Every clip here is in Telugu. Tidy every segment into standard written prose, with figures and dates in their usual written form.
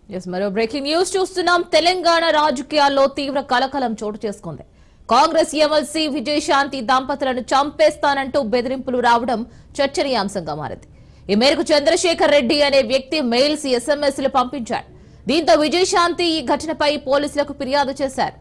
మరో బ్రేకింగ్ న్యూస్ చూస్తున్నాం. తెలంగాణ రాజకీయాల్లో తీవ్ర కలకలం చోటు చేసుకుంది. కాంగ్రెస్ ఎమ్మెల్సీ విజయశాంతి దంపతులను చంపేస్తానంటూ బెదిరింపులు రావడం చర్చనీయాంశంగా మారింది. ఈ మేరకు చంద్రశేఖర్ రెడ్డి అనే వ్యక్తి మెయిల్స్, ఎస్ఎంఎస్లు పంపించాడు. దీంతో విజయశాంతి ఈ ఘటనపై పోలీసులకు ఫిర్యాదు చేశారు.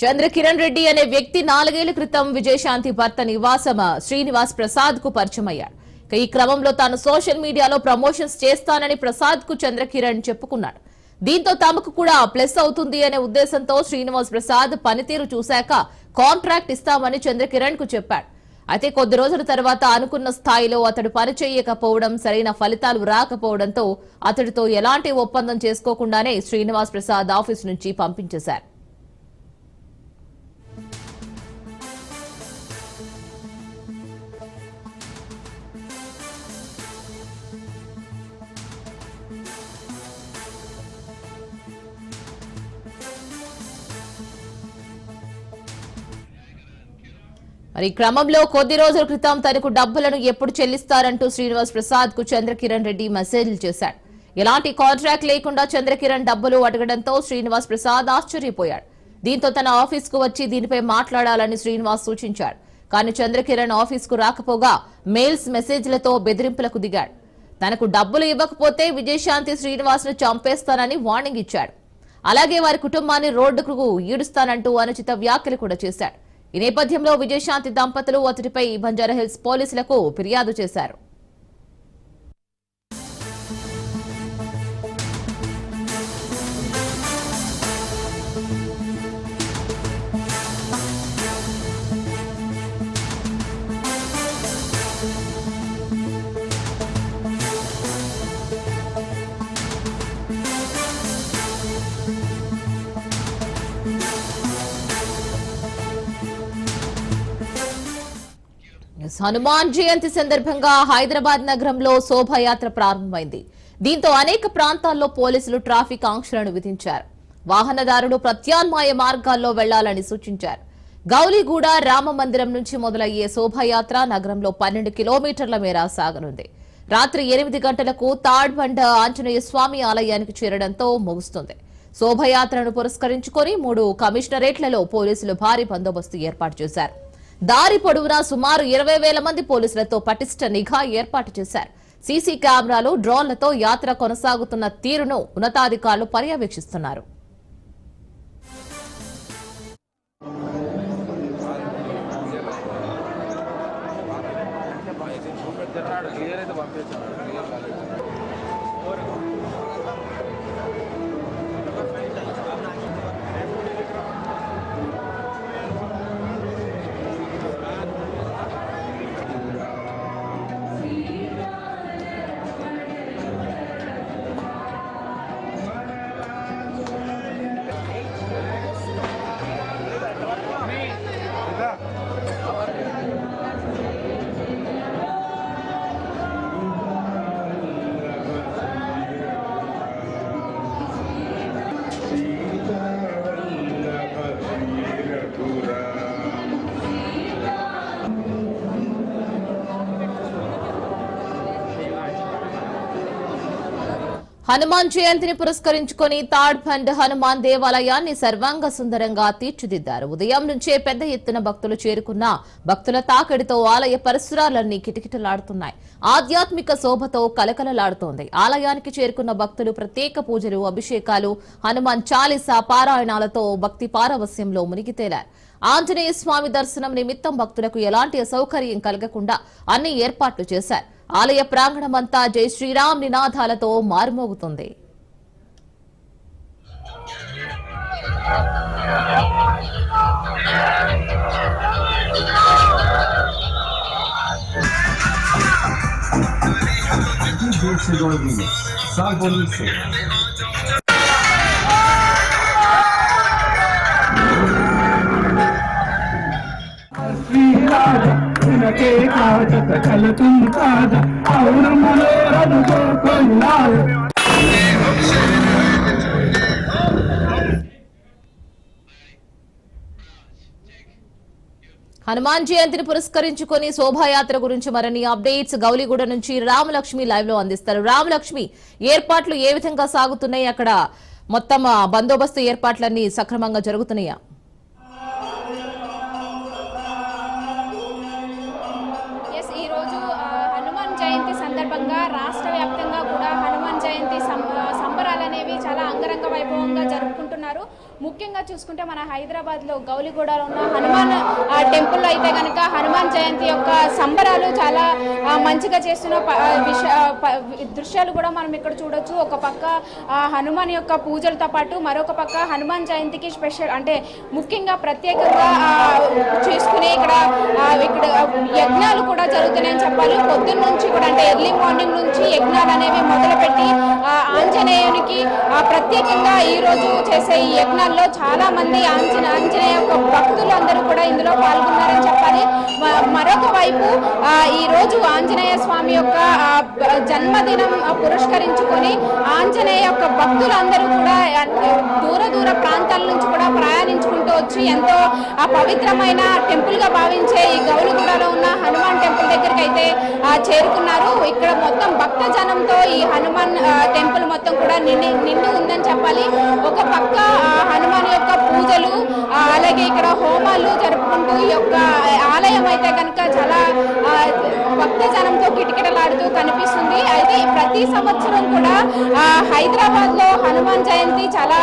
చంద్రకిరణ్ రెడ్డి అనే వ్యక్తి 4 ఏళ్ల క్రితం విజయశాంతి భర్త నివాసం శ్రీనివాస్ ప్రసాద్ కు పరిచయం అయ్యాడు. ఈ క్రమంలో తాను సోషల్ మీడియాలో ప్రమోషన్స్ చేస్తానని ప్రసాద్ కు చంద్రకిరణ్ చెప్పుకున్నాడు. దీంతో తమకు కూడా ప్లస్ అవుతుంది అనే ఉద్దేశంతో శ్రీనివాస్ ప్రసాద్ పనితీరు చూశాక కాంట్రాక్ట్ ఇస్తామని చంద్రకిరణ్ కు చెప్పాడు. అయితే కొద్ది రోజుల తర్వాత అనుకున్న స్థాయిలో అతడు పని చేయకపోవడం, సరైన ఫలితాలు రాకపోవడంతో అతడితో ఎలాంటి ఒప్పందం చేసుకోకుండానే శ్రీనివాస్ ప్రసాద్ ఆఫీస్ నుంచి పంపించేశారు. మరి క్రమంలో కొద్ది రోజుల క్రితం తనకు డబ్బులను ఎప్పుడు చెల్లిస్తారంటూ శ్రీనివాస్ ప్రసాద్ కు చంద్రకిరణ్ రెడ్డి మెసేజ్లు చేశాడు. ఎలాంటి కాంట్రాక్ట్ లేకుండా చంద్రకిరణ్ డబ్బులు అడగడంతో శ్రీనివాస్ ప్రసాద్ ఆశ్చర్యపోయాడు. దీంతో తన ఆఫీస్ కు వచ్చి దీనిపై మాట్లాడాలని శ్రీనివాస్ సూచించాడు. కానీ చంద్రకిరణ్ ఆఫీస్ కు రాకపోగా మెయిల్స్, మెసేజ్లతో బెదిరింపులకు దిగాడు. తనకు డబ్బులు ఇవ్వకపోతే విజయశాంతి శ్రీనివాస్ ను చంపేస్తానని వార్నింగ్ ఇచ్చాడు. అలాగే వారి కుటుంబాన్ని రోడ్డుకు ఈడుస్తానంటూ అనుచిత వ్యాఖ్యలు కూడా చేశాడు. ఈ నేపథ్యంలో విజయశాంతి దంపతులు అతడిపై బంజారాహిల్స్ పోలీసులకు ఫిర్యాదు చేశారు. హనుమాన్ జయంతి సందర్భంగా హైదరాబాద్ నగరంలో శోభాయాత్ర ప్రారంభమైంది. దీంతో అనేక ప్రాంతాల్లో పోలీసులు ట్రాఫిక్ ఆంక్షలను విధించారు. వాహనదారులు ప్రత్యామ్నాయ మార్గాల్లో వెళ్లాలని సూచించారు. గౌలిగూడ రామ మందిరం నుంచి మొదలయ్యే శోభాయాత్ర నగరంలో 12 కిలోమీటర్ల మేర సాగనుంది. రాత్రి 8 గంటలకు తాడ్బండ ఆంజనేయ స్వామి ఆలయానికి చేరడంతో ముగుస్తుంది. శోభాయాత్రను పురస్కరించుకుని 3 కమిషనరేట్లలో పోలీసులు భారీ బందోబస్తు ఏర్పాటు చేశారు. దారి పొడవునా సుమారు 20,000 మంది పోలీసులతో పటిష్ట నిఘా ఏర్పాటు చేశారు. సీసీ కెమెరాలు, డ్రోన్లతో యాత్ర కొనసాగుతున్న తీరును ఉన్నతాధికారులు పర్యవేక్షిస్తున్నారు. హనుమాన్ జయంతిని పురస్కరించుకుని తాడ్బండ్ హనుమాన్ దేవాలయాన్ని సర్వాంగ సుందరంగా తీర్చిదిద్దారు. ఉదయం నుంచే పెద్ద ఎత్తున భక్తులు చేరుకున్న భక్తుల తాకిడితో ఆలయ పరిసరాలన్నీ కిటకిటలాడుతున్నాయి. ఆధ్యాత్మిక శోభతో కలకలలాడుతోంది. ఆలయానికి చేరుకున్న భక్తులు ప్రత్యేక పూజలు, అభిషేకాలు, హనుమాన్ చాలీసా పారాయణాలతో భక్తి పారవస్యంలో మునిగితేలారు. ఆంజనేయ స్వామి దర్శనం నిమిత్తం భక్తులకు ఎలాంటి అసౌకర్యం కలగకుండా అన్ని ఏర్పాట్లు చేశారు. ఆలయ ప్రాంగణమంతా జై శ్రీరామ్ నినాదాలతో మారుమోగుతుంది. హనుమాన్ జయంతిని పురస్కరించుకొని శోభాయాత్ర గురించి మరిన్ని అప్డేట్స్ గౌలిగూడ నుంచి రామలక్ష్మి లైవ్ లో అందిస్తారు. రామలక్ష్మి, ఏర్పాట్లు ఏ విధంగా సాగుతున్నాయి? అక్కడ మొత్తం బందోబస్తు ఏర్పాట్లన్నీ సక్రమంగా జరుగుతున్నాయా? ఈ రోజు హనుమాన్ జయంతి సందర్భంగా రాష్ట్ర వ్యాప్తంగా కూడా హనుమాన్ జయంతి సంబరాలు అనేవి చాలా అంగరంగ వైభవంగా జరుపుకుంటున్నారు. ముఖ్యంగా చూసుకుంటే మన హైదరాబాద్లో గౌలిగూడలో ఉన్న హనుమాన్ టెంపుల్ అయితే కనుక హనుమాన్ జయంతి యొక్క సంబరాలు చాలా మంచిగా చేస్తున్న దృశ్యాలు కూడా మనం ఇక్కడ చూడొచ్చు. ఒక పక్క హనుమాన్ యొక్క పూజలతో పాటు మరొక పక్క హనుమాన్ జయంతికి స్పెషల్ అంటే ముఖ్యంగా ప్రత్యేకంగా చేసుకునే ఇక్కడ యజ్ఞాలు కూడా జరుగుతున్నాయని చెప్పాలి. పొద్దున్న నుంచి కూడా అంటే ఎర్లీ మార్నింగ్ నుంచి యజ్ఞాలు అనేవి మొదలుపెట్టి ఆంజనేయునికి ప్రత్యేకంగా ఈ రోజు చేసే ఈ యజ్ఞాల్లో చాలా మంది ఆంజనేయ యొక్క భక్తులు అందరూ కూడా ఇందులో పాల్గొన్నారని చెప్పాలి. మరొక వైపు ఈ రోజు ఆంజనేయ స్వామి యొక్క జన్మదినం పురస్కరించుకొని ఆంజనేయ యొక్క భక్తులందరూ కూడా దూర ప్రాంతాల నుంచి కూడా ప్రయాణించుకుంటూ వచ్చి ఎంతో పవిత్రమైన టెంపుల్ గా భావించే ఈ గౌలిగూడలో ఉన్న హనుమాన్ టెంపుల్ దగ్గరికి అయితే చేరుకున్నారు. ఇక్కడ మొత్తం భక్త జనంతో ఈ హనుమాన్ టెంపుల్ మొత్తం కూడా నిండి ఉందని చెప్పాలి. ఒక పక్క హనుమాన్ యొక్క పూజలు అలాగే ఇక్కడ హోమాలు జరుపుకుంటూ ఈ యొక్క ఆలయం అయితే కనుక చాలా భక్త జనంతో కిటకిటలాడుతూ కనిపిస్తుంది. అయితే ప్రతి సంవత్సరం కూడా హైదరాబాద్ లో హనుమాన్ జయంతి చాలా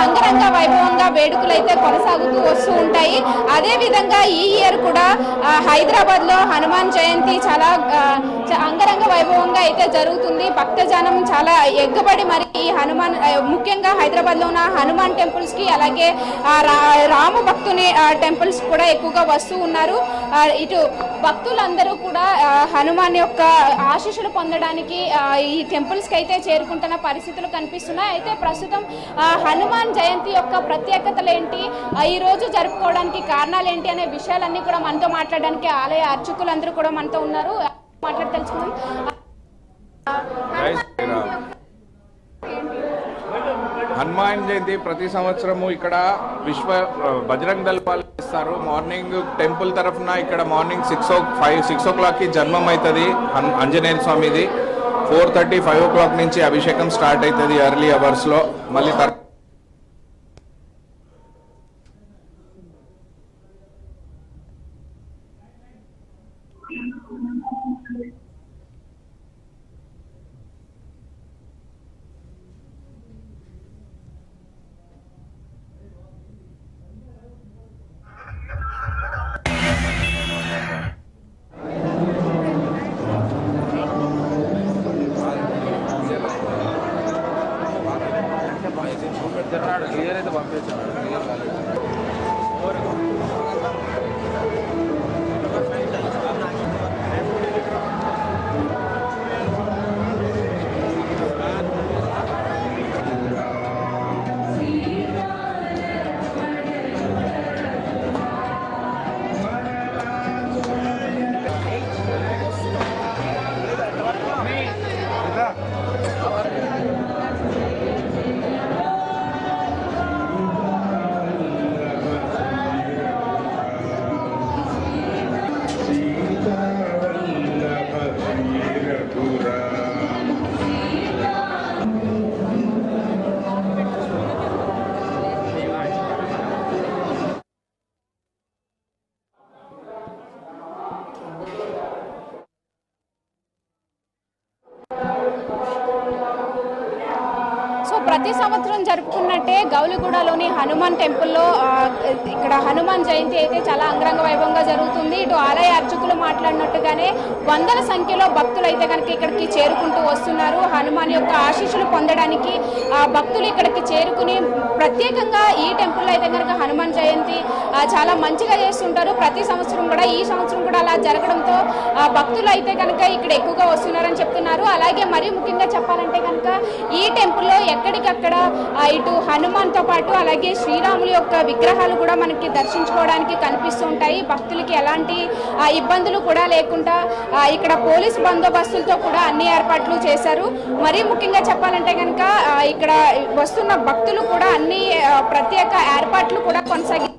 అంగరంగ వైభవంగా వేడుకలు అయితే కొనసాగుతూ వస్తూ ఉంటాయి. అదే విధంగా ఈ ఇయర్ కూడా హైదరాబాద్ లో హనుమాన్ జయంతి చాలా అంగరంగ వైభవంగా అయితే జరుగుతుంది. భక్త జనం చాలా ఎగ్గబడి మరి ఈ హనుమాన్ ముఖ్యంగా హైదరాబాద్ లో ఉన్న హనుమాన్ టెంపుల్స్ కి అలాగే రామ భక్తుని టెంపుల్స్ కూడా ఎక్కువగా వస్తూ ఉన్నారు. ఇటు భక్తులందరూ కూడా హనుమాన్ యొక్క ఆశీస్సులు పొందడానికి ఈ టెంపుల్స్ కి అయితే చేరుకుంటున్న పరిస్థితులు కనిపిస్తున్నాయి. అయితే ప్రస్తుతం హనుమాన్ జయంతి యొక్క ప్రత్యేకతలు ఏంటి, ఈ రోజు జరుపుకోవడానికి కారణాలు ఏంటి అనే విషయాలన్నీ కూడా మనతో మాట్లాడడానికి ఆలయ అర్చకులందరూ కూడా మనతో ఉన్నారు. మాట్లాడి తెలుసుకుందాం. హనుమాన్ జయంతి ప్రతి సంవత్సరము ఇక్కడ విశ్వ బజరంగ్ దళ్ వాళ్ళు ఇస్తారు. మార్నింగ్ టెంపుల్ తరఫున ఇక్కడ మార్నింగ్ 6 o'clockకి జన్మం అవుతుంది ఆంజనేయ స్వామిది. 4:30, 5 o'clock నుంచి అభిషేకం స్టార్ట్ అవుతుంది ఎర్లీ అవర్స్లో. మళ్ళీ ప్రతి సంవత్సరం జరుపుకున్నట్టే గౌలిగూడలోని హనుమాన్ టెంపుల్లో ఇక్కడ హనుమాన్ జయంతి అయితే చాలా అంగరంగ వైభవంగా జరుగుతుంది. ఇటు ఆలయ అర్చకులు మాట్లాడినట్టుగానే వందల సంఖ్యలో భక్తులు అయితే కనుక ఇక్కడికి చేరుకుంటూ వస్తున్నారు. హనుమాన్ యొక్క ఆశీస్సులు పొందడానికి భక్తులు ఇక్కడికి చేరుకుని ప్రత్యేకంగా ఈ టెంపుల్లో అయితే కనుక హనుమాన్ జయంతి చాలా మంచిగా చేస్తుంటారు. ప్రతి సంవత్సరం కూడా ఈ సంవత్సరం కూడా అలా జరగడంతో భక్తులు అయితే కనుక ఇక్కడ ఎక్కువగా వస్తున్నారని చెప్తున్నారు. అలాగే మరీ ముఖ్యంగా చెప్పాలంటే కనుక ఈ టెంపుల్లో ఎక్కడికక్కడ ఇటు హనుమాన్ తో పాటు అలాగే శ్రీరాముల యొక్క విగ్రహాలు కూడా మనకి దర్శించుకోవడానికి కనిపిస్తూ ఉంటాయి. భక్తులకి ఎలాంటి ఇబ్బందులు కూడా లేకుండా ఇక్కడ పోలీస్ బందోబస్తులతో కూడా అన్ని ఏర్పాట్లు చేశారు. మరీ ముఖ్యంగా చెప్పాలంటే కనుక ఇక్కడ వస్తున్న భక్తులు కూడా అన్ని ప్రత్యేక ఏర్పాట్లు కూడా కొనసాగి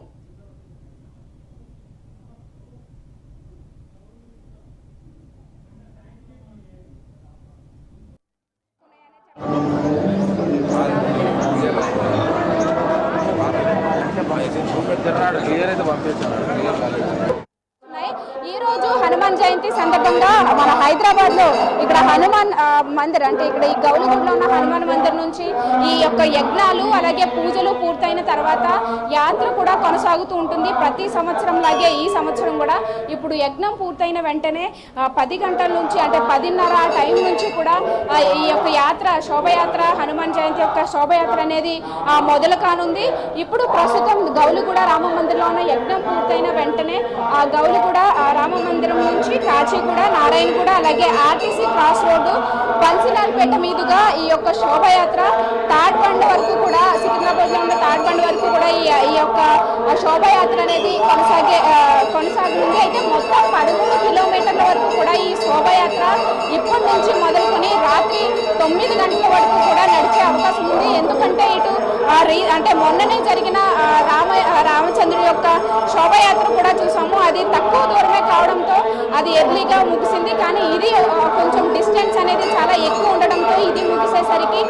తిరునాడు క్లియర్ అయితే పంపించాను క్లియర్ కాలేదు. ఈ రోజు హనుమాన్ జయంతి సందర్భంగా మన హైదరాబాద్ లో ఇక్కడ హనుమాన్ మందిర్ అంటే ఇక్కడ ఈ గౌలిగూడలో ఉన్న హనుమాన్ మందిర్ నుంచి ఈ యొక్క యజ్ఞాలు అలాగే పూజలు పూర్తయిన తర్వాత యాత్ర కూడా కొనసాగుతూ ఉంటుంది. ప్రతి సంవత్సరం లాగే ఈ సంవత్సరం కూడా ఇప్పుడు యజ్ఞం పూర్తయిన వెంటనే 10 గంటల నుంచి అంటే 10:30 ఆ టైం నుంచి కూడా ఈ యొక్క యాత్ర శోభయాత్ర హనుమాన్ జయంతి యొక్క శోభయాత్ర అనేది మొదలు కానుంది. ఇప్పుడు ప్రస్తుతం గౌలిగూడ రామ మందిర్లో ఉన్న యజ్ఞం పూర్తయిన వెంటనే ఆ గౌలిగూడ రామ మందిరం నుంచి కాచిగూడ నారాయణగూడ అలాగే ఆర్టీసీ క్రాస్ రోడ్డు బన్సీలాల్పేట మీదుగా ఈ యొక్క శోభయాత్ర తాడ్బండ్ వరకు కూడా సికింద్రాబాద్ లో ఉన్న తాడ్బండ్ వరకు కూడా ఈ యొక్క శోభయాత్ర అనేది కొనసాగనుంది. అయితే మొత్తం 13 కిలోమీటర్ల వరకు కూడా ఈ శోభయాత్ర ఇప్పటి నుంచి మొదలుకొని రాత్రి 9 గంటల వరకు కూడా నడిచే అవకాశం ఉంది. ఎందుకంటే ఇటు అంటే మొన్ననే జరిగిన రామచంద్రుడి యొక్క శోభయాత్ర కూడా చూసాము. అది తక్కువ దూరమే కావడంతో అది ఎర్లీగా ముగిసింది. కానీ ఇది కొంచెం డిస్టెన్స్ అనేది చాలా ఎక్కువ ఉండడంతో ఇది ముగిసేసరికి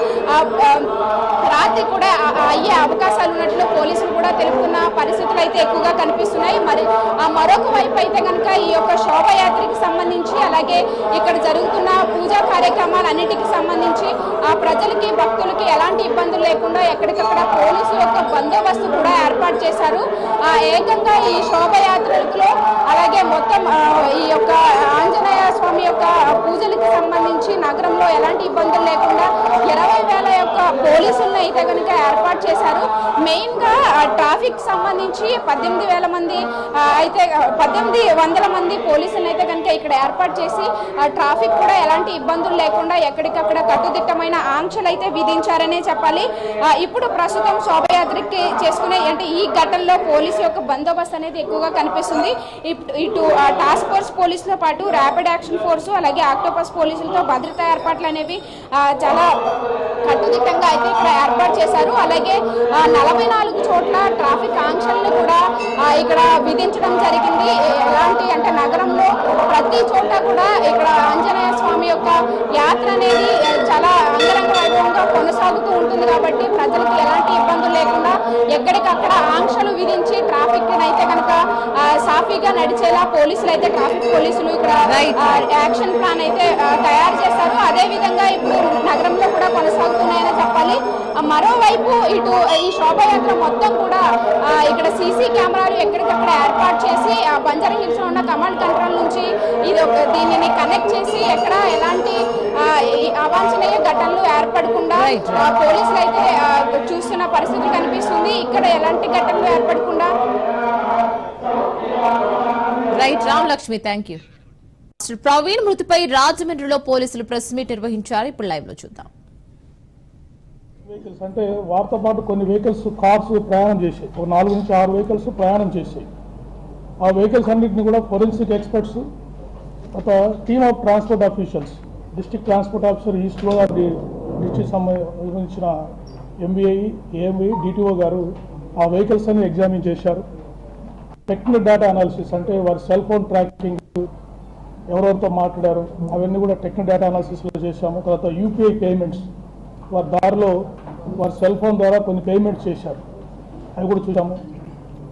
రాత్రి కూడా అయ్యే అవకాశాలు ఉన్నట్లు పోలీసులు కూడా తెలుపుతున్న పరిస్థితులు అయితే ఎక్కువగా కనిపిస్తున్నాయి. మరి మరొక వైపు అయితే కనుక ఈ యొక్క శోభయాత్రకి సంబంధించి అలాగే ఇక్కడ జరుగుతున్న పూజా కార్యక్రమాలన్నిటికీ సంబంధించి ప్రజలకి భక్తులకి ఎలాంటి ఇబ్బందులు లేకుండా ఎక్కడికక్కడ పోలీసుల యొక్క బందోబస్తు కూడా ఏర్పాటు చేశారు. ఏకంగా ఈ శోభయాత్రలో అలాగే మొత్తం ఈ యొక్క ఆంజనేయ స్వామి యొక్క పూజలకి సంబంధించి నగరంలో ఎలాంటి ఇబ్బందులు లేకుండా 20,000 యొక్క పోలీసులను అయితే కనుక ఏర్పాటు చేశారు. మెయిన్ గా ట్రాఫిక్ సంబంధించి 18,000 మంది అయితే 1,800 మంది పోలీసులను అయితే కనుక ఇక్కడ ఏర్పాటు చేసి ట్రాఫిక్ కూడా ఎలాంటి ఇబ్బందులు లేకుండా ఎక్కడికక్కడ కట్టుదిట్టమైన ఆంక్షలు అయితే విధించారనే చెప్పాలి. ఇప్పుడు ప్రస్తుతం శోభయాత్రకి చేసుకునే అంటే ఈ ఘటనలో పోలీసు యొక్క బందోబస్తు అనేది ఎక్కువగా కనిపిస్తుంది. ఇటు టాస్క్ ఫోర్స్ పోలీసులతో పాటు ర్యాపిడ్ యాక్షన్ ఫోర్సు అలాగే ఆక్టోపస్ పోలీసులతో భద్రతా ఏర్పాట్లు అనేవి చాలా కట్టుదిట్టంగా అయితే ఇక్కడ ఏర్పాటు చేశారు. అలాగే 44 చోట్ల ట్రాఫిక్ ఆంక్షలను కూడా ఇక్కడ విధించడం జరిగింది. ఎలాంటి అంటే నగరంలో ప్రతి చోట కూడా ఇక్కడ ఆంజనేయ స్వామి యొక్క యాత్ర అనేది చాలా అంగరంగ వైభవంగా కొనసాగుతూ ఉంటుంది. కాబట్టి ప్రజలకు ఎలాంటి ఇబ్బందులు లేకుండా ఎక్కడికక్కడ ఆంక్షలు విధించి ట్రాఫిక్ అయితే కనుక సాఫీగా నడిచేలా పోలీసులు అయితే ట్రాఫిక్ పోలీసులు ఇక్కడ యాక్షన్ ప్లాన్ అయితే తయారు చేశారు. అదే విధంగా ఇప్పుడు నగరంలో కూడా కొనసాగుతున్నాయని చెప్పాలి. మరోవైపు ఇటు ఈ శోభయాత్ర మొత్తం కూడా ఇక్కడ సీసీ కెమెరాలు ఎక్కడికక్కడ ఏర్పాటు చేసి బంజారా హిల్స్ లో ఉన్న కమాండ్ కంట్రోల్ నుంచి దీనిని కనెక్ట్ చేసి ఎక్కడ ఎలాంటి అవాంఛనీయ ఘటనలు ఏర్పడకుండా పోలీసులు అయితే చూస్తున్న పరిస్థితి కనిపిస్తుంది. ఇక్కడ ఎలాంటి ఘటనలు ఏర్పడకుండా రామలక్ష్మి థ్యాంక్ యూ. ప్రవీణ్ మృతిపై రాజమండ్రిలో పోలీసులు ప్రెస్ మీట్ నిర్వహించారు. ఇప్పుడు లైవ్ లో చూద్దాం. వెహికల్స్ అంటే వారితో పాటు కొన్ని వెహికల్స్ కార్స్ ప్రయాణం చేసాయి. ఒక 4 నుంచి 6 వెహికల్స్ ప్రయాణం చేసాయి. ఆ వెహికల్స్ అన్నింటినీ కూడా ఫోరెన్సిక్ ఎక్స్పర్ట్స్ ఒక team of transport officials district transport officer east Godavari district సంబంధించిన ఎంబీఐ ఏఎంఐ డిటిఓ గారు ఆ వెహికల్స్ అన్ని ఎగ్జామిన్ చేశారు. టెక్నికల్ డేటా అనాలిసిస్ అంటే వారి సెల్ ఫోన్ ట్రాకింగ్ ఎవరెవరితో మాట్లాడారు అవన్నీ కూడా టెక్నికల్ డేటా అనాలిసిస్లో చేశాము. తర్వాత యూపీఐ పేమెంట్స్ వారి దారిలో వారి సెల్ ఫోన్ ద్వారా కొన్ని పేమెంట్స్ చేశారు, అవి కూడా చూసాము.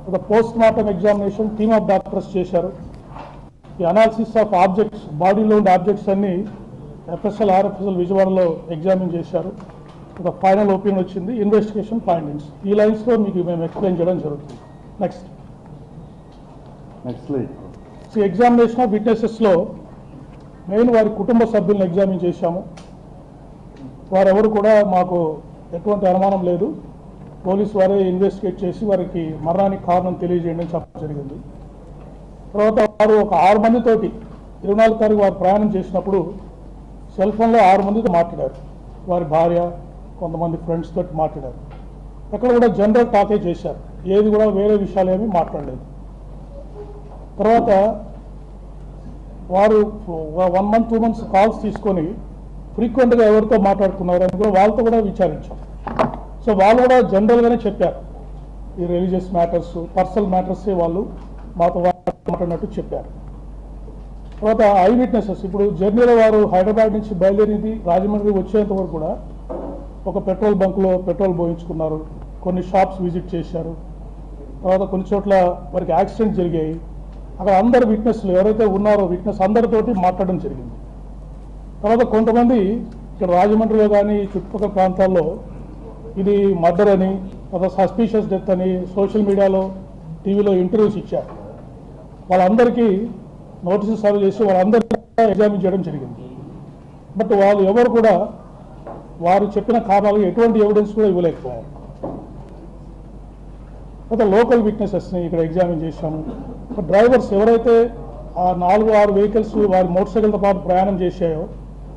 ఒక post mortem examination team of doctors చేశారు. ఈ అనాలిసిస్ ఆఫ్ ఆబ్జెక్ట్స్ బాడీలో ఉండే ఆబ్జెక్ట్స్ అన్ని ఎఫ్ఎస్ఎల్ ఆర్ఎఫ్ఎస్ఎల్ విజయవాడలో ఎగ్జామిన్ చేశారు. ఒక ఫైనల్ ఒపీనియన్ వచ్చింది. ఇన్వెస్టిగేషన్ ఫైండింగ్స్ ఈ లైన్స్లో మీకు మేము ఎక్స్ప్లెయిన్ చేయడం జరుగుతుంది. నెక్స్ట్ ఎగ్జామినేషన్ ఆఫ్ విట్నెసెస్లో మెయిన్ వారి కుటుంబ సభ్యులను ఎగ్జామిన్ చేశాము. వారెవరు కూడా మాకు ఎటువంటి అనుమానం లేదు, పోలీసు వారే ఇన్వెస్టిగేట్ చేసి వారికి మరణానికి కారణం తెలియజేయండి అని చెప్పడం జరిగింది. తర్వాత వారు ఒక 6 మందితోటి 24 తారీఖు వారు ప్రయాణం చేసినప్పుడు సెల్ ఫోన్లో 6 మందితో మాట్లాడారు. వారి భార్య కొంతమంది ఫ్రెండ్స్ తోటి మాట్లాడారు. అక్కడ కూడా జనరల్ టాకే చేశారు, ఏది కూడా వేరే విషయాలు ఏమీ మాట్లాడలేదు. తర్వాత వారు 1 month 2 months కాల్స్ తీసుకొని ఫ్రీక్వెంట్గా ఎవరితో మాట్లాడుతున్నారు అని కూడా వాళ్ళతో కూడా విచారించాం. సో వాళ్ళు కూడా జనరల్గానే చెప్పారు, ఈ రిలీజియస్ మ్యాటర్స్ పర్సనల్ మ్యాటర్సే వాళ్ళు మాతో మాట్లాడినట్టు చెప్పారు. తర్వాత ఐ విట్నెసెస్ ఇప్పుడు జర్నీలో వారు హైదరాబాద్ నుంచి బయలుదేరింది రాజమండ్రి వచ్చేంత వరకు కూడా ఒక పెట్రోల్ బంక్లో పెట్రోల్ పోయించుకున్నారు, కొన్ని షాప్స్ విజిట్ చేశారు, తర్వాత కొన్ని చోట్ల వారికి యాక్సిడెంట్ జరిగాయి. అక్కడ అందరు విట్నెస్లు ఎవరైతే ఉన్నారో విట్నెస్ అందరితోటి మాట్లాడడం జరిగింది. తర్వాత కొంతమంది ఇక్కడ రాజమండ్రిలో కానీ చుట్టుపక్కల ప్రాంతాల్లో ఇది మర్డర్ అని, తర్వాత సస్పీషియస్ డెత్ అని సోషల్ మీడియాలో టీవీలో ఇంటర్వ్యూస్ ఇచ్చారు. వాళ్ళందరికీ నోటీసులు సర్వ్ చేసి వాళ్ళందరికీ ఎగ్జామిన్ చేయడం జరిగింది. బట్ వాళ్ళు ఎవరు కూడా వారు చెప్పిన కారణాలు ఎటువంటి ఎవిడెన్స్ కూడా ఇవ్వలేకపోయారు. అయితే లోకల్ విట్నెసెస్ని ఇక్కడ ఎగ్జామిన్ చేశాము. డ్రైవర్స్ ఎవరైతే ఆ 4-6 వెహికల్స్ వారి మోటార్ సైకిల్తో పాటు ప్రయాణం చేశాయో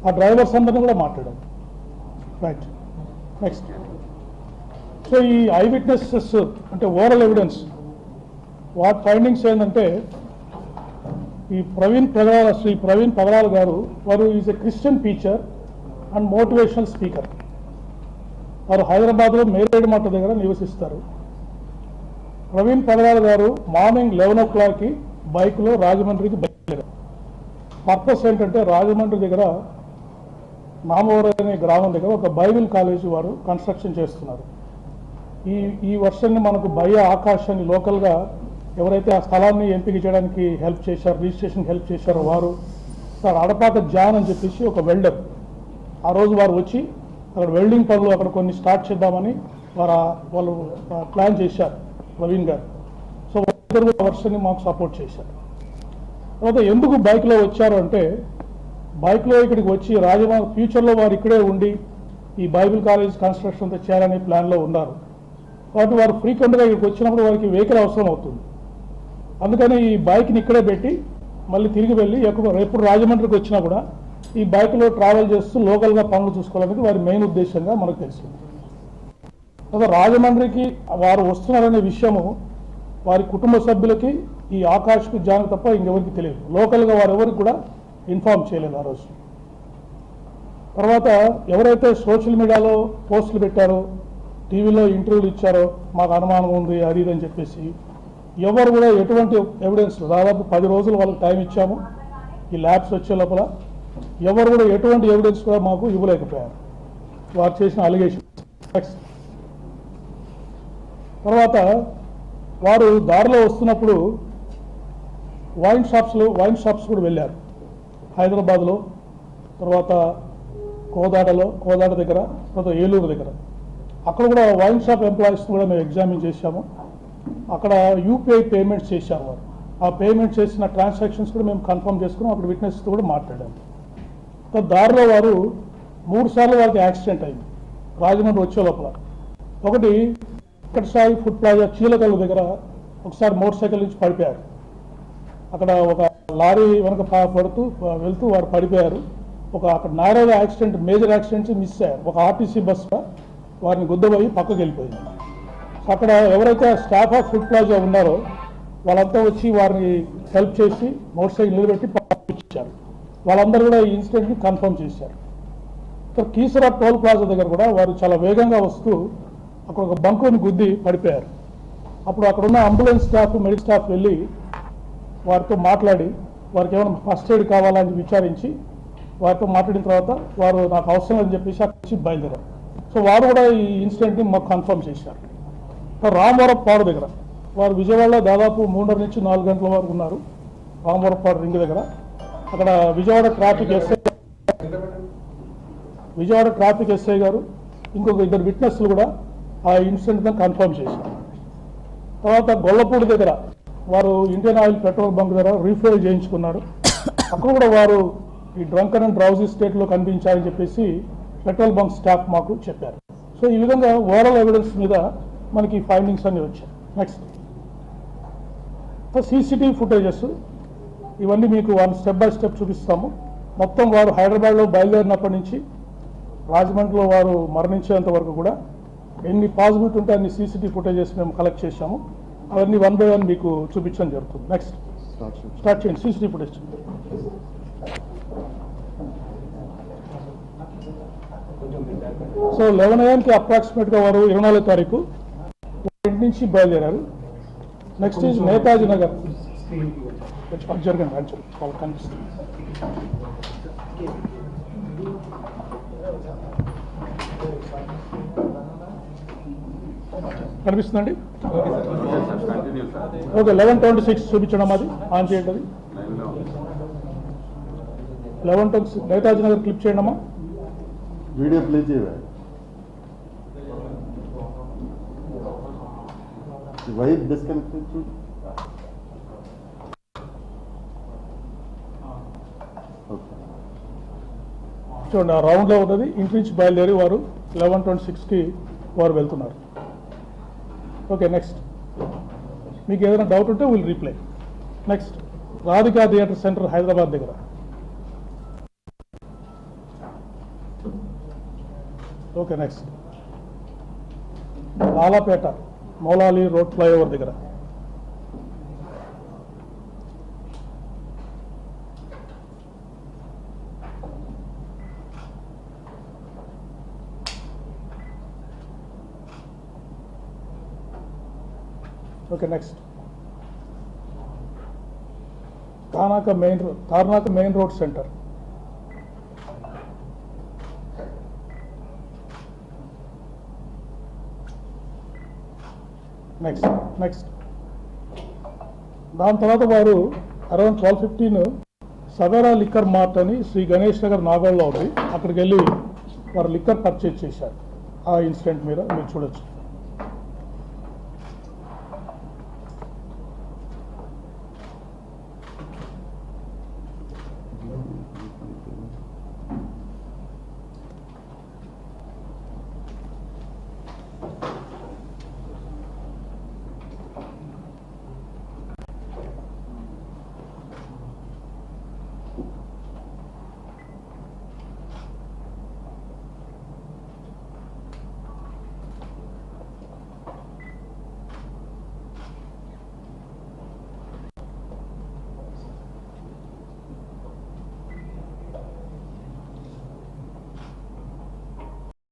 ఆ డ్రైవర్స్ అందరినీ కూడా మాట్లాడాం. Right, next. సో ఈ ఐ విట్నెసెస్ అంటే ఓరల్ ఎవిడెన్స్ వాటి ఫైండింగ్స్ ఏంటంటే ఈ శ్రీ ప్రవీణ్ పగడాల గారు వారు is a Christian teacher and motivational speaker. వారు హైదరాబాద్లో మేరేడుమట్ట దగ్గర నివసిస్తారు. ప్రవీణ్ పగడాల గారు మార్నింగ్ 11 o'clockకి బైక్లో రాజమండ్రికి బయలుదేరారు. పర్పస్ ఏంటంటే రాజమండ్రి దగ్గర నామవరం అనే గ్రామం దగ్గర ఒక బైబిల్ కాలేజీ వారు కన్స్ట్రక్షన్ చేస్తున్నారు. ఈ వర్షాన్ని మనకు భయ ఆకాశాన్ని లోకల్గా ఎవరైతే ఆ స్థలాన్ని ఎంపిక చేయడానికి హెల్ప్ చేశారో, రిజిస్ట్రేషన్ హెల్ప్ చేశారో వారు సార్ అడపాక జాన్ అని చెప్పేసి ఒక వెల్డర్. ఆ రోజు వారు వచ్చి అక్కడ వెల్డింగ్ పనులు అక్కడ కొన్ని స్టార్ట్ చేద్దామని వాళ్ళు ప్లాన్ చేశారు ప్రవీణ్ గారు. సో ఇద్దరు వర్షాన్ని మాకు సపోర్ట్ చేశారు. తర్వాత ఎందుకు బైక్లో వచ్చారు అంటే బైక్లో ఇక్కడికి వచ్చి రాజమండ్రి ఫ్యూచర్లో వారు ఇక్కడే ఉండి ఈ బైబిల్ కాలేజ్ కన్స్ట్రక్షన్ అంతా చేయాలనే ప్లాన్లో ఉన్నారు. కాబట్టి వారు ఫ్రీక్వెంట్గా ఇక్కడికి వచ్చినప్పుడు వారికి వెహికల్ అవసరం అవుతుంది. అందుకని ఈ బైక్ని ఇక్కడే పెట్టి మళ్ళీ తిరిగి వెళ్ళి ఎప్పుడు రాజమండ్రికి వచ్చినా కూడా ఈ బైక్లో ట్రావెల్ చేస్తూ లోకల్గా పనులు చూసుకోవాలనేది వారి మెయిన్ ఉద్దేశంగా మనకు తెలిసింది. రాజమండ్రికి వారు వస్తున్నారనే విషయము వారి కుటుంబ సభ్యులకి ఈ ఆకాష్కు జాన్ తప్ప ఇంకెవరికి తెలియదు. లోకల్గా వారు ఎవరికి కూడా ఇన్ఫార్మ్ చేయలేదు ఆ రోజు. తర్వాత ఎవరైతే సోషల్ మీడియాలో పోస్టులు పెట్టారో, టీవీలో ఇంటర్వ్యూలు ఇచ్చారో మాకు అనుమానం ఉంది అది ఇది అని చెప్పేసి ఎవరు కూడా ఎటువంటి ఎవిడెన్స్, దాదాపు 10 రోజులు వాళ్ళకి టైం ఇచ్చాము ఈ ల్యాబ్స్ వచ్చే లోపల, ఎవరు కూడా ఎటువంటి ఎవిడెన్స్ కూడా మాకు ఇవ్వలేకపోయారు వారు చేసిన అలిగేషన్. తర్వాత వారు దారిలో వస్తున్నప్పుడు వైన్ షాప్స్ కూడా వెళ్ళారు హైదరాబాద్లో, తర్వాత కోదాడ దగ్గర, తర్వాత ఏలూరు దగ్గర. అక్కడ కూడా వైన్ షాప్ ఎంప్లాయీస్ కూడా మేము ఎగ్జామిన్ చేశాము. అక్కడ యూపీఐ పేమెంట్స్ చేశారు వారు. ఆ పేమెంట్ చేసిన ట్రాన్సాక్షన్స్ కూడా మేము కన్ఫర్మ్ చేసుకున్నాం. అక్కడ విట్నెస్తో కూడా మాట్లాడాము. దారిలో వారు 3 సార్లు వారికి యాక్సిడెంట్ అయింది రాజమండ్రి వచ్చే లోపల. ఒకటి వెంకటసాయి ఫుడ్ ప్లాజా చీలకల్లు దగ్గర ఒకసారి మోటార్ సైకిల్ నుంచి పడిపోయారు. అక్కడ ఒక లారీ వెనక పడుతూ వెళ్తూ వారు పడిపోయారు. అక్కడ నారోగా యాక్సిడెంట్, మేజర్ యాక్సిడెంట్స్ మిస్ అయ్యారు. ఒక ఆర్టీసీ బస్సు వారిని గుద్దబోయి పక్కకి వెళ్ళిపోయింది. అక్కడ ఎవరైతే స్టాఫ్ ఆఫ్ ఫుడ్ ప్లాజా ఉన్నారో వాళ్ళంతా వచ్చి వారిని హెల్ప్ చేసి మోటార్ సైకిల్ నిలబెట్టి పంపించారు. వాళ్ళందరూ కూడా ఈ ఇన్సిడెంట్ని కన్ఫర్మ్ చేశారు. కీసరా టోల్ ప్లాజా దగ్గర కూడా వారు చాలా వేగంగా వస్తూ అక్కడ ఒక బంకుని గుద్ది పడిపోయారు. అప్పుడు అక్కడ ఉన్న అంబులెన్స్ స్టాఫ్, మెడికల్ స్టాఫ్ వెళ్ళి వారితో మాట్లాడి వారికి ఏమైనా ఫస్ట్ ఎయిడ్ కావాలని విచారించి వారితో మాట్లాడిన తర్వాత వారు నాకు అవసరం అని చెప్పేసి అక్కడి నుంచి బయలుదేరారు. సో వారు కూడా ఈ ఇన్సిడెంట్ని మాకు కన్ఫర్మ్ చేశారు. రామవరపాడు దగ్గర వారు విజయవాడలో దాదాపు 3:30 నుంచి 4 గంటల వరకు ఉన్నారు. రామవరపాడు రింగ్ దగ్గర అక్కడ విజయవాడ ట్రాఫిక్ ఎస్ఐ గారు ఇంకొక 2 విట్నెస్లు కూడా ఆ ఇన్సిడెంట్ని కన్ఫర్మ్ చేశారు. తర్వాత గొల్లపూడి దగ్గర వారు ఇండియన్ ఆయిల్ పెట్రోల్ బంక్ దగ్గర రీఫిల్ చేయించుకున్నారు. అక్కడ కూడా వారు ఈ డ్రంకన్ అండ్ డ్రౌజీ స్టేట్లో కనిపించారని చెప్పేసి పెట్రోల్ బంక్ స్టాఫ్ మాకు చెప్పారు. సో ఈ విధంగా ఓవరాల్ ఎవిడెన్స్ మీద మనకి ఫైండింగ్స్ అన్నీ వచ్చాయి. నెక్స్ట్ సీసీటీవీ ఫుటేజెస్ ఇవన్నీ మీకు స్టెప్ బై స్టెప్ చూపిస్తాము. మొత్తం వారు హైదరాబాద్లో బయలుదేరినప్పటి నుంచి రాజమండ్రిలో వారు మరణించేంత వరకు కూడా ఎన్ని పాజిబిలిటీ ఉంటే అన్ని సీసీటీవీ ఫుటేజెస్ మేము కలెక్ట్ చేశాము. అవన్నీ 1 by 1 మీకు చూపించడం జరుగుతుంది. నెక్స్ట్ స్టార్ట్ చేయండి. సీసీటీవీ ఫుటేజ్ సో 11 AM అప్రాక్సిమేట్గా వారు 24వ తారీఖు ఇంటి నుంచి బయలుదేరారు. Next is Netaji Nagar. జరగండి వాళ్ళకి కనిపిస్తుంది. కనిపిస్తుందండి. ఓకే 11:26 చూపించడం అది ఆన్ చేయండి అది 11:26 నేతాజీ నగర్ క్లిప్ చేయండి అమ్మా వీడియో ప్లే చేయవా వైర్ డిస్కనెక్టెడ్ చూడు చూడండి ఆ రౌండ్లో ఉన్నది ఇంటి నుంచి బయలుదేరి వారు 11:26కి వారు వెళ్తున్నారు. ఓకే నెక్స్ట్ మీకు ఏదైనా డౌట్ ఉంటే will reply. Next Radhika theatre centre Hyderabad దగ్గర. Okay next Lalapet Moulali road flyover దగ్గర. Okay next Tarnaka main road centre. Next దాని తర్వాత వారు అరౌండ్ 12:15 సవేరా లిక్కర్ మార్ట్ అని శ్రీ గణేష్ నగర్ నాగోల్లో ఉంది, అక్కడికి వెళ్ళి వారు లిక్కర్ పర్చేజ్ చేశారు. ఆ ఇన్సిడెంట్ మీద మీరు చూడొచ్చు.